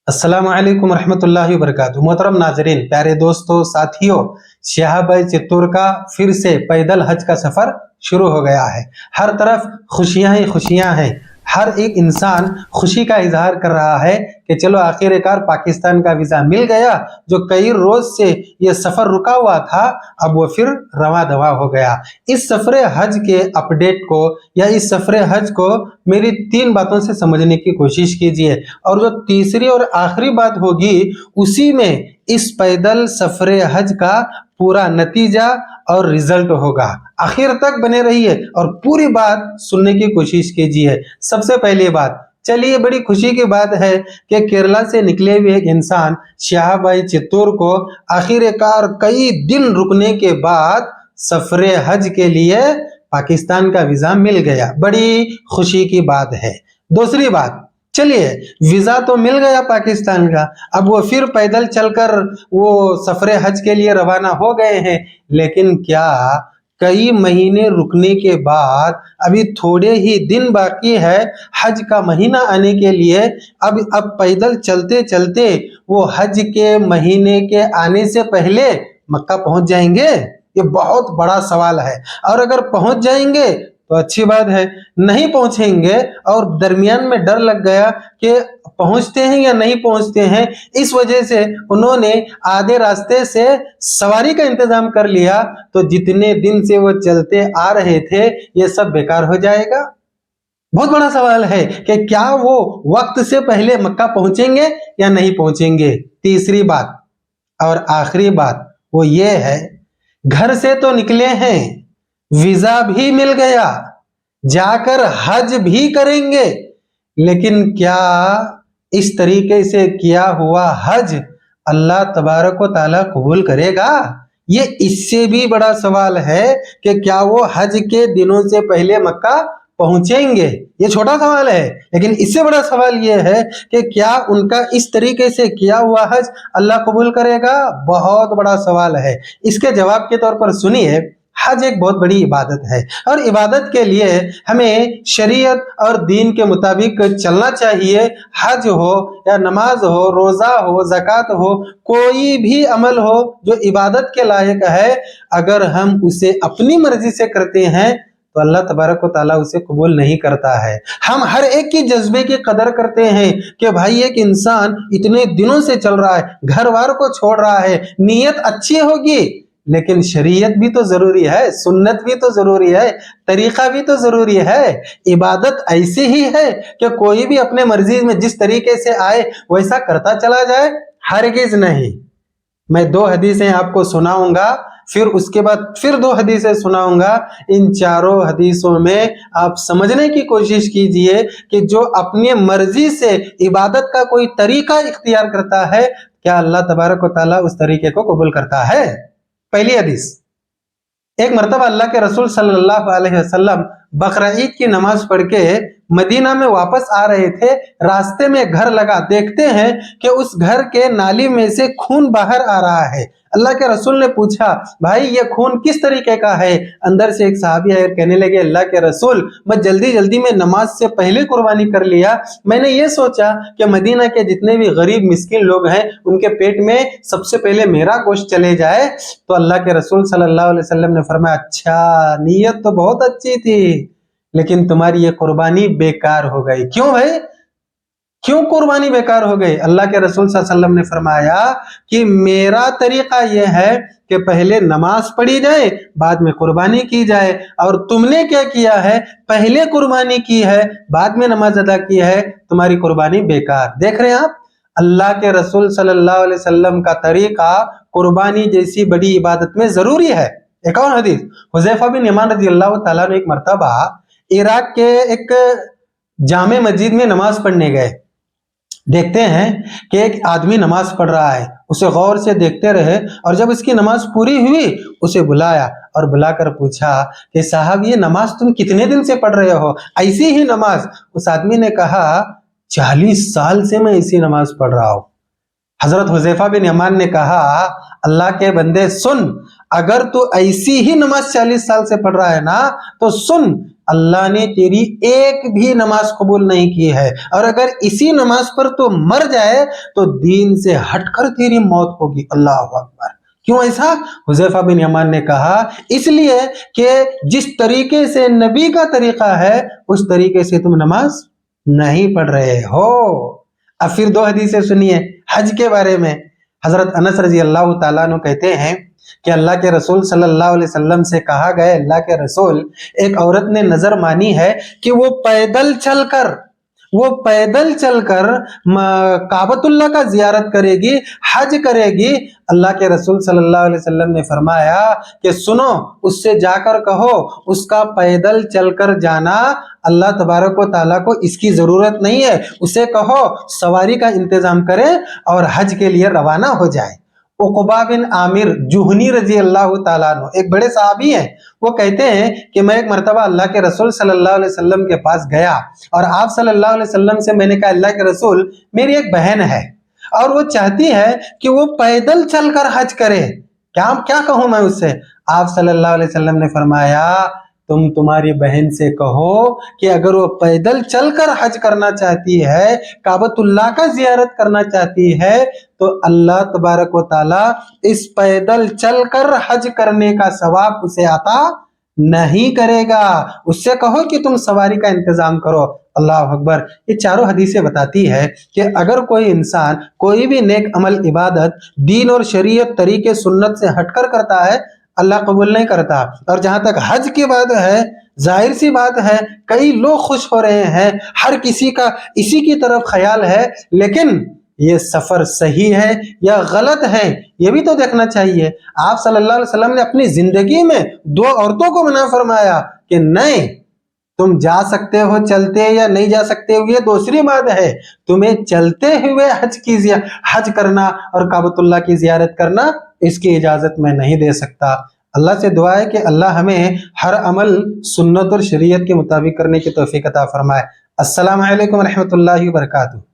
अस्सलाम वालेकुम रहमतुल्लाहि व बरकातुहू। मोहतरम नाजरीन, प्यारे दोस्तों, साथियों, शाहबाई चित्तूर का फिर से पैदल हज का सफर शुरू हो गया है। हर तरफ खुशियां ही खुशियां हैं। हर एक इंसान खुशी का इजहार कर रहा है कि चलो आखिरकार पाकिस्तान का वीजा मिल गया। जो कई रोज से ये सफर रुका हुआ था, अब वो फिर रवा दवा हो गया। इस सफरे हज के अपडेट को या इस सफरे हज को मेरी 3 बातों से समझने की कोशिश कीजिए, और जो तीसरी और आखिरी बात होगी उसी में इस पैदल सफरे हज का पूरा नतीजा और रिजल्ट होगा। आखिर तक बने रहिए और पूरी बात सुनने की कोशिश कीजिए। सबसे पहली बात, चलिए, बड़ी खुशी की बात है कि केरला से निकले हुए एक इंसान शाहबाई चित्तूर को आखिरकार कई दिन रुकने के बाद सफरे हज के लिए पाकिस्तान का वीजा मिल गया। बड़ी खुशी की बात है। दूसरी बात, चलिए, वीजा तो मिल गया पाकिस्तान का, अब वो फिर पैदल चलकर वो सफरे हज के लिए रवाना हो गए हैं। लेकिन क्या कई महीने रुकने के बाद अभी थोड़े ही दिन बाकी है हज का महीना आने के लिए, अब पैदल चलते चलते वो हज के महीने के आने से पहले मक्का पहुंच जाएंगे? ये बहुत बड़ा सवाल है। और अगर पहुंच जाएंगे तो अच्छी बात है, नहीं पहुंचेंगे और दरमियान में डर लग गया कि पहुंचते हैं या नहीं पहुंचते हैं, इस वजह से उन्होंने आधे रास्ते से सवारी का इंतजाम कर लिया, तो जितने दिन से वो चलते आ रहे थे ये सब बेकार हो जाएगा। बहुत बड़ा सवाल है कि क्या वो वक्त से पहले मक्का पहुंचेंगे या नहीं पहुंचेंगे। तीसरी बात और आखिरी बात वो ये है, घर से तो निकले हैं, वीजा भी मिल गया, जाकर हज भी करेंगे, लेकिन क्या इस तरीके से किया हुआ हज अल्लाह तबारक व तआला कबूल करेगा? ये इससे भी बड़ा सवाल है कि क्या वो हज के दिनों से पहले मक्का पहुंचेंगे। ये छोटा सवाल है, लेकिन इससे बड़ा सवाल ये है कि क्या उनका इस तरीके से किया हुआ हज अल्लाह कबूल करेगा। बहुत बड़ा सवाल है। इसके जवाब के तौर पर सुनिए, हज एक बहुत बड़ी इबादत है और इबादत के लिए हमें शरीयत और दीन के मुताबिक चलना चाहिए। हज हो या नमाज हो, रोजा हो, ज़कात हो, कोई भी अमल हो जो इबादत के लायक है, अगर हम उसे अपनी मर्जी से करते हैं तो अल्लाह तबारक व तआला उसे कबूल नहीं करता है। हम हर एक की जज्बे की कदर करते हैं कि भाई एक इंसान इतने दिनों से चल रहा है, घर वार को छोड़ रहा है, नीयत अच्छी होगी, लेकिन शरीयत भी तो जरूरी है, सुन्नत भी तो जरूरी है, तरीका भी तो जरूरी है। इबादत ऐसी ही है कि कोई भी अपने मर्जी में जिस तरीके से आए वैसा करता चला जाए, हरगिज नहीं। मैं 2 हदीसें आपको सुनाऊंगा, फिर उसके बाद फिर 2 हदीसें सुनाऊंगा। इन चारों हदीसों में आप समझने की कोशिश कीजिए कि जो अपनी मर्जी से इबादत का कोई तरीका इख्तियार करता है, क्या अल्लाह तबारक व तआला उस तरीके को कबूल करता है। पहली हदीस, एक मर्तबा अल्लाह के रसूल सल्लल्लाहु अलैहि वसल्लम बकरा ईद की नमाज पढ़ के मदीना में वापस आ रहे थे। रास्ते में घर लगा, देखते हैं कि उस घर के नाली में से खून बाहर आ रहा है। अल्लाह के रसूल ने पूछा, भाई ये खून किस तरीके का है? अंदर से एक सहाबी आए, कहने लगे, अल्लाह के रसूल, मैं जल्दी जल्दी में नमाज से पहले कुर्बानी कर लिया। मैंने ये सोचा कि मदीना के जितने भी गरीब मिस्किन लोग हैं उनके पेट में सबसे पहले मेरा गोश्त चले जाए। तो अल्लाह के रसूल सल्लल्लाहु अलैहि वसल्लम ने फरमाया, अच्छा, नीयत तो बहुत अच्छी थी, लेकिन तुम्हारी ये कुर्बानी बेकार हो गई। क्यों भाई, क्यों कुर्बानी बेकार हो गई? अल्लाह के रसूल सल्लल्लाहु अलैहि वसल्लम ने फरमाया कि मेरा तरीका यह है कि पहले नमाज पढ़ी जाए, बाद में कुर्बानी की जाए, और तुमने क्या किया है, पहले कुर्बानी की है, बाद में नमाज अदा की है, तुम्हारी कुर्बानी बेकार। देख रहे हैं आप, अल्लाह के रसूल सल्लल्लाहु अलैहि वसल्लम का तरीका कुर्बानी जैसी बड़ी इबादत में जरूरी है। एक और हदीस, हुज़ैफा बिन यमान रज़ियल्लाहु ताला ने एक मर्तबा इराक के एक जामे मस्जिद में नमाज पढ़ने गए। देखते हैं कि एक आदमी नमाज पढ़ रहा है, उसे गौर से देखते रहे, और जब उसकी नमाज पूरी हुई उसे बुलाया और बुलाकर पूछा कि साहब, ये नमाज तुम कितने दिन से पढ़ रहे हो, ऐसी ही नमाज? उस आदमी ने कहा, 40 साल से मैं ऐसी नमाज पढ़ रहा हूं। हजरत हुज़ैफा बिन यमान ने कहा, अल्लाह के बंदे सुन, अगर तू ऐसी ही नमाज 40 साल से पढ़ रहा है ना, तो सुन, اللہ نے تیری ایک بھی نماز قبول نہیں کی ہے، اور اگر اسی نماز پر تو مر جائے تو دین سے ہٹ کر تیری موت ہوگی۔ اللہ اکبر! کیوں ایسا؟ حذیفہ بن یمان نے کہا اس لیے کہ جس طریقے سے نبی کا طریقہ ہے اس طریقے سے تم نماز نہیں پڑھ رہے ہو۔ اب پھر دو حدیثیں سنیے حج کے بارے میں۔ حضرت انس رضی اللہ تعالیٰ عنہ کہتے ہیں کہ اللہ کے رسول صلی اللہ علیہ وسلم سے کہا گیا، اللہ کے رسول، ایک عورت نے نظر مانی ہے کہ وہ پیدل چل کر کعبۃ اللہ کا زیارت کرے گی، حج کرے گی۔ اللہ کے رسول صلی اللہ علیہ وسلم نے فرمایا کہ سنو، اس سے جا کر کہو اس کا پیدل چل کر جانا اللہ تبارک و تعالیٰ کو اس کی ضرورت نہیں ہے، اسے کہو سواری کا انتظام کرے اور حج کے لیے روانہ ہو جائے۔ عقبہ بن عامر جہنی رضی اللہ تعالیٰ عنہ ایک بڑے صحابی ہیں، وہ کہتے ہیں کہ میں ایک مرتبہ اللہ کے رسول صلی اللہ علیہ وسلم کے پاس گیا اور آپ صلی اللہ علیہ وسلم سے میں نے کہا، اللہ کے رسول، میری ایک بہن ہے اور وہ چاہتی ہے کہ وہ پیدل چل کر حج کرے، کیا کہوں میں اس سے؟ آپ صلی اللہ علیہ وسلم نے فرمایا، تمہاری بہن سے کہو کہ اگر وہ پیدل چل کر حج کرنا چاہتی ہے، کعبۃ اللہ کا زیارت کرنا چاہتی ہے، تو اللہ تبارک و تعالیٰ اس پیدل چل کر حج کرنے کا ثواب اسے عطا نہیں کرے گا۔ اس سے کہو کہ تم سواری کا انتظام کرو۔ اللہ اکبر! یہ چاروں حدیثیں بتاتی ہے کہ اگر کوئی انسان کوئی بھی نیک عمل، عبادت، دین اور شریعت، طریقے، سنت سے ہٹ کر کرتا ہے، اللہ قبول نہیں کرتا۔ اور جہاں تک حج کی بات ہے، ظاہر سی بات ہے کئی لوگ خوش ہو رہے ہیں، ہر کسی کا اسی کی طرف خیال ہے، لیکن یہ سفر صحیح ہے یا غلط ہے یہ بھی تو دیکھنا چاہیے۔ آپ صلی اللہ علیہ وسلم نے اپنی زندگی میں دو عورتوں کو منع فرمایا کہ نہیں، تم جا سکتے ہو چلتے یا نہیں جا سکتے ہو یہ دوسری بات ہے، تمہیں چلتے ہوئے حج کرنا اور کعبۃ اللہ کی زیارت کرنا اس کی اجازت میں نہیں دے سکتا۔ اللہ سے دعا ہے کہ اللہ ہمیں ہر عمل سنت اور شریعت کے مطابق کرنے کی توفیق عطا فرمائے۔ السلام علیکم ورحمۃ اللہ وبرکاتہ۔